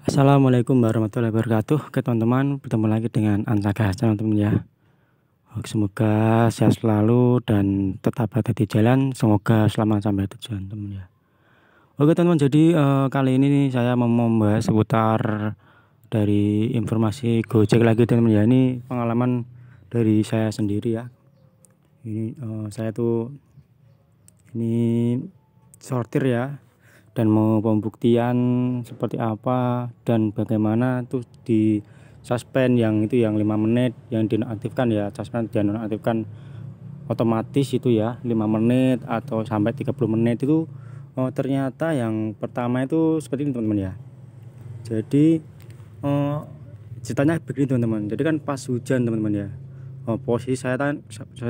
Assalamualaikum warahmatullahi wabarakatuh. Oke teman-teman, bertemu lagi dengan Ansaga teman-teman ya. Oke, semoga sehat selalu dan tetap ada di jalan. Semoga selamat sampai tujuan teman ya. Oke teman-teman, jadi kali ini nih saya mau membahas seputar dari informasi Gojek lagi teman-teman ya. Ini pengalaman dari saya sendiri ya. Ini saya tuh ini sortir ya, dan mau pembuktian seperti apa dan bagaimana tuh di suspend yang itu yang 5 menit yang dinonaktifkan ya, suspend dan nonaktifkan otomatis itu ya 5 menit atau sampai 30 menit itu ternyata yang pertama itu seperti ini teman-teman ya. Jadi ceritanya begini teman-teman, jadi kan pas hujan teman-teman ya, posisi saya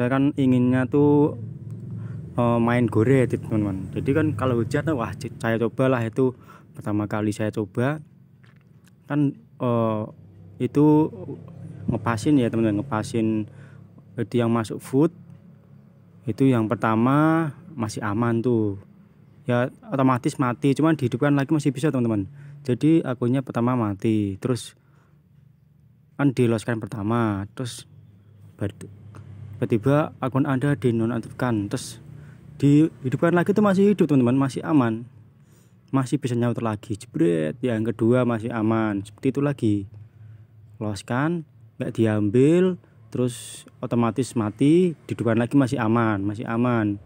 kan inginnya tuh main gore teman-teman. Jadi kan kalau hujan wah saya cobalah, itu pertama kali saya coba kan itu ngepasin ya teman-teman, ngepasin itu yang masuk food itu yang pertama masih aman tuh ya, otomatis mati, cuman dihidupkan lagi masih bisa teman-teman. Jadi akunnya pertama mati, terus kan diloskan pertama, terus tiba-tiba akun Anda dinonaktifkan, terus dihidupkan lagi tuh masih hidup teman-teman, masih aman, masih bisa nyauter lagi, jebret. Yang kedua masih aman, seperti itu lagi, loskan nggak diambil, terus otomatis mati, dihidupkan lagi masih aman.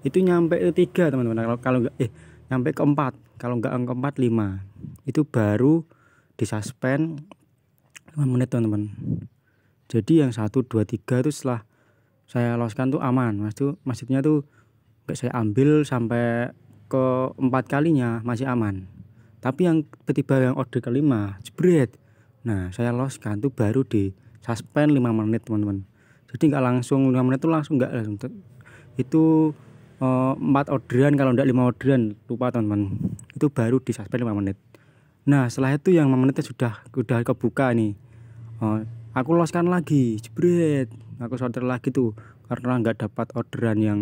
Itu nyampe ketiga teman-teman, kalau nggak nyampe keempat, kalau nggak keempat 5, itu baru disuspend 5 menit teman-teman. Jadi yang 1, 2, 3 itu setelah saya loskan tuh aman, maksudnya tuh saya ambil sampai ke 4 kalinya masih aman. Tapi yang tiba-tiba yang order kelima jebret, nah saya loskan tuh baru di suspend 5 menit teman-teman. Jadi nggak langsung 5 menit tuh langsung, nggak langsung, itu 4 orderan, kalau enggak 5 orderan, lupa teman-teman, itu baru di suspend 5 menit. Nah setelah itu yang 5 menitnya sudah kebuka nih, aku loskan lagi jebret, aku sortir lagi tuh karena nggak dapat orderan yang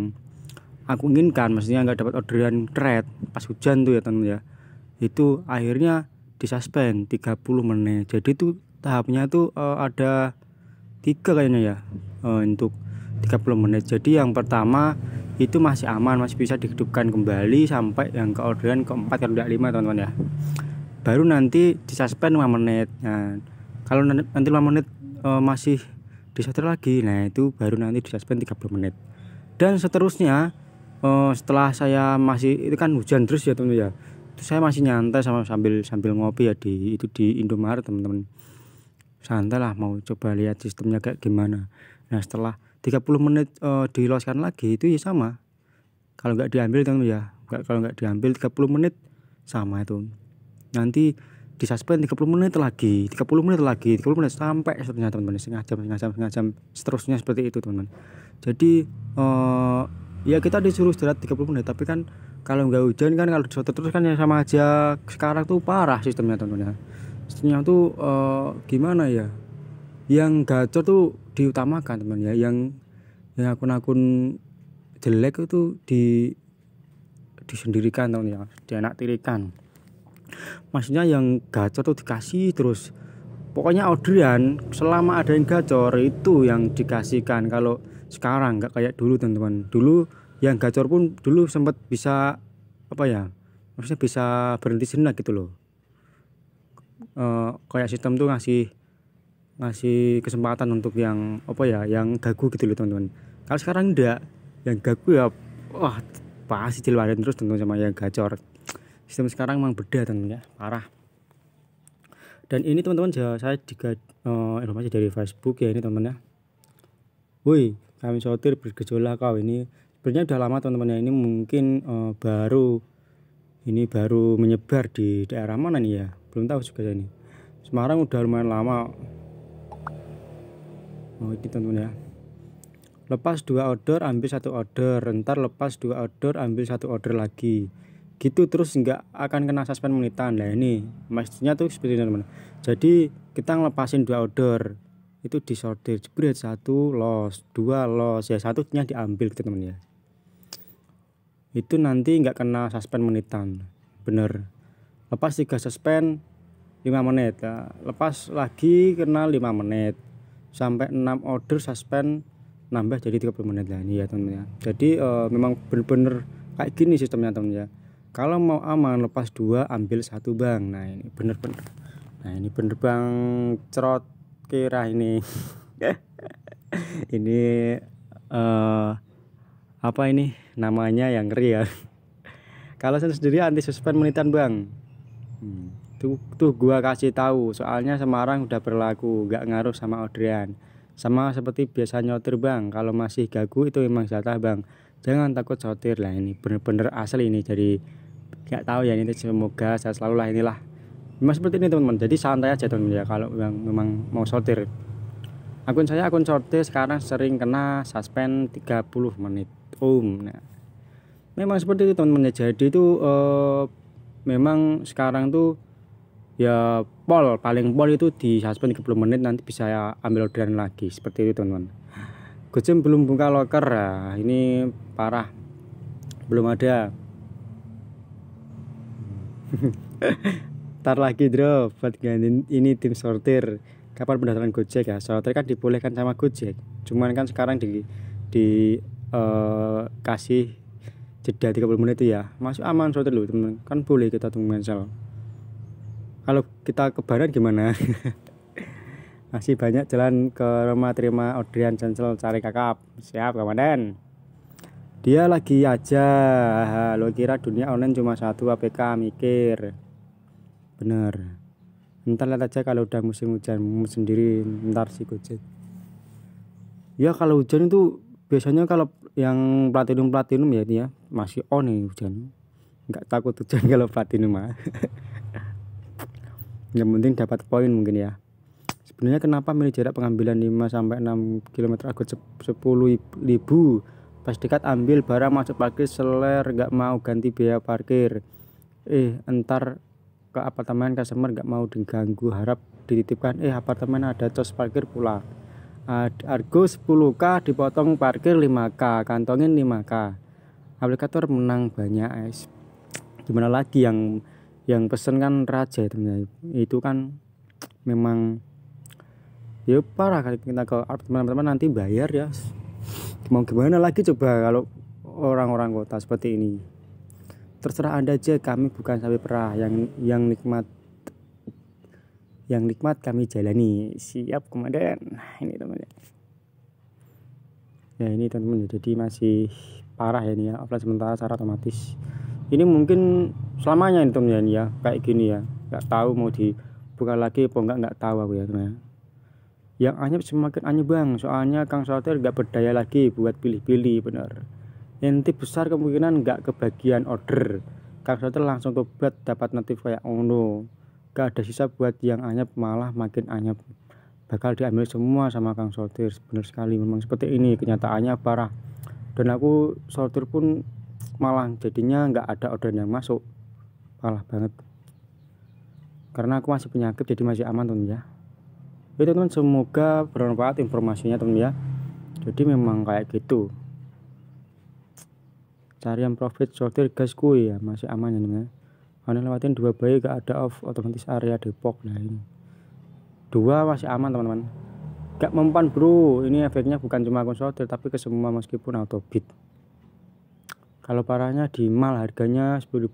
aku inginkan, maksudnya nggak dapat orderan thread pas hujan tuh ya teman-teman ya. Itu akhirnya disuspend 30 menit. Jadi tuh tahapnya tuh ada 3 kayaknya ya, untuk 30 menit. Jadi yang pertama itu masih aman, masih bisa dihidupkan kembali sampai yang ke orderan keempat, kalau tidak 5 teman-teman ya. Baru nanti disuspend 5 menit. Nah kalau nanti 5 menit masih disortir lagi, nah itu baru nanti disuspend 30 menit. Dan seterusnya, setelah saya masih, itu kan hujan terus ya teman-teman ya, itu saya masih nyantai sambil ngopi ya di Indomaret teman-teman, santai lah mau coba lihat sistemnya kayak gimana. Nah setelah 30 menit diloskan lagi itu ya sama, kalau nggak diambil teman-teman ya, kalau nggak diambil 30 menit sama itu nanti disuspend 30 menit lagi, 30 menit lagi, 30 menit sampai seterusnya teman-teman, setengah jam seterusnya seperti itu teman-teman. Jadi ya kita disuruh istirahat 30 menit, tapi kan kalau nggak hujan kan, kalau disortir terus kan ya sama aja. Sekarang tuh parah sistemnya teman-teman ya. Sistemnya tuh gimana ya, yang gacor tuh diutamakan teman ya, yang akun-akun jelek itu disendirikan teman ya, dianaktirikan. Maksudnya yang gacor tuh dikasih terus, pokoknya orderan selama ada yang gacor itu yang dikasihkan. Kalau sekarang nggak kayak dulu teman-teman. Dulu yang gacor pun dulu sempat bisa apa ya, maksudnya bisa berhenti sejenak gitu loh. Kayak sistem tuh ngasih kesempatan untuk yang apa ya, yang gagu gitu loh teman-teman. Kalau sekarang enggak, yang gagu ya wah pasti diluarin terus teman-teman sama yang gacor. Sistem sekarang memang beda teman-teman ya, parah. Dan ini teman-teman, saya juga informasi dari Facebook ya ini teman-teman ya. Woi, kami sortir bergejolak kau, ini sebenarnya udah lama teman-teman ya. Ini mungkin baru menyebar di daerah mana nih ya, belum tahu juga saya ini. Semarang udah lumayan lama. Ini teman-teman ya, lepas 2 order ambil 1 order, ntar lepas 2 order ambil 1 order lagi gitu, terus nggak akan kena suspend menitan. Nah ini maksudnya tuh seperti itu teman-teman. Jadi kita ngelepasin 2 order itu disortir jebret, 1 los, 2 los ya, 1-nya diambil gitu teman ya. Itu nanti nggak kena suspend menitan, bener. Lepas 3 suspend 5 menit. Nah, lepas lagi kena 5 menit sampai 6 order suspend nambah jadi 30 menit lah ini ya teman-teman ya. Jadi memang bener-bener kayak gini sistemnya teman-teman ya. Kalau mau aman lepas 2 ambil 1 bang. Nah ini bener-bener. Nah ini bener bang cerot kira ini. Ini apa ini namanya yang ngeri ya. Kalau saya sendiri anti suspend menitan bang. Tuh gua kasih tahu soalnya Semarang udah berlaku, nggak ngaruh sama orderan. Sama seperti biasa nyotir bang, kalau masih gagu itu memang jatah bang, jangan takut sortir lah. Ini bener-bener asli ini, jadi nggak tahu ya ini, semoga saya selalu lah inilah memang seperti ini teman-teman. Jadi santai aja teman-teman ya kalau memang mau sortir. Akun saya akun sortir sekarang sering kena suspend 30 menit nah memang seperti itu teman-teman ya. Jadi itu memang sekarang tuh ya paling pol itu di suspend 30 menit, nanti bisa ambil orderan lagi seperti itu teman-teman. Gojek belum buka loker ya, ini parah, belum ada. Ntar lagi drop buat gantiin ini tim sortir. Kapan pendaftaran Gojek ya? Sortir kan dibolehkan sama Gojek, cuman kan sekarang kasih jeda 30 menit itu ya, masih aman sortir loh teman, kan boleh kita tunggu cancel. Kalau kita kebaran gimana? Masih banyak jalan ke rumah terima orderan cancel, cari kakap. Siap komandan. Dia lagi aja. Lo kira dunia online cuma satu APK, mikir. Bener. Ntar lihat aja kalau udah musim hujan sendiri, ntar si Gojek. Ya kalau hujan itu biasanya kalau yang platinum ya dia masih on nih hujan. Nggak takut hujan kalau platinum mah. Yang penting dapat poin mungkin ya. Sebenarnya kenapa milih jarak pengambilan 5-6 km agar 10.000, pas dekat ambil barang masuk parkir seler, gak mau ganti biaya parkir. Entar ke apartemen customer gak mau diganggu, harap dititipkan. Apartemen ada cos parkir pula. Argo 10k dipotong parkir 5k, kantongin 5k. Aplikator menang banyak Gimana lagi yang pesen kan raja itu kan memang ya parah. Kalau kita ke teman-teman nanti bayar ya, mau gimana lagi coba kalau orang-orang kota seperti ini. Terserah Anda aja, kami bukan sapi perah, yang nikmat kami jalani. Siap komandan. Ini teman-teman ya, ini teman-teman jadi masih parah ya ini ya, offline sementara secara otomatis. Ini mungkin selamanya ini teman-teman ya, kayak gini ya, nggak tahu mau dibuka lagi apa nggak tahu aku ya teman. Yang anyep semakin anyep bang, soalnya Kang Sortir nggak berdaya lagi buat pilih-pilih. Bener, nanti besar kemungkinan nggak kebagian order. Kang Sortir langsung tobat, dapat notif kayak no, nggak ada sisa buat yang anyep, malah makin anyep, bakal diambil semua sama Kang Sortir. Bener sekali, memang seperti ini kenyataannya, parah. Dan aku sortir pun malah jadinya nggak ada orderan yang masuk, parah banget. Karena aku masih penyakit jadi masih aman teman ya. Oke teman-teman, semoga bermanfaat informasinya teman ya. Jadi memang kayak gitu, carian profit sortir gasku ya, masih aman ya teman. Karena lewatin 2 bayi gak ada off otomatis area Depok. Nah ini 2 masih aman teman-teman, gak mempan bro. Ini efeknya bukan cuma akun sortir tapi ke semua meskipun autobit. Kalau parahnya di mal harganya 10.000,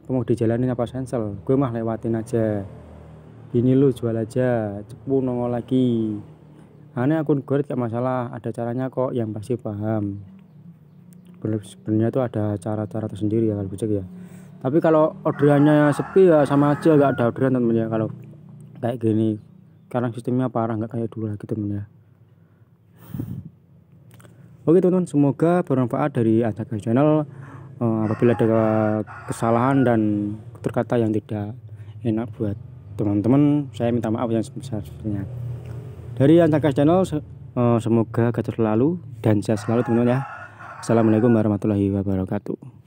mau dijalanin apa cancel, gue mah lewatin aja. Ini lu jual aja, cepu nongol lagi. Aneh akun gue gak masalah, ada caranya kok, yang pasti paham. Sebenarnya itu ada cara-cara tersendiri ya kalau Gojek ya. Tapi kalau orderannya sepi ya sama aja, gak ada orderan temen ya kalau kayak gini. Sekarang sistemnya parah, gak kayak dulu lagi temen ya. Oke teman-teman, semoga bermanfaat dari Ancakas Channel. Apabila ada kesalahan dan kata yang tidak enak buat teman-teman, saya minta maaf yang sebesar-besarnya. Dari Ancakas Channel, semoga sehat selalu dan sehat selalu teman-teman ya. Assalamualaikum warahmatullahi wabarakatuh.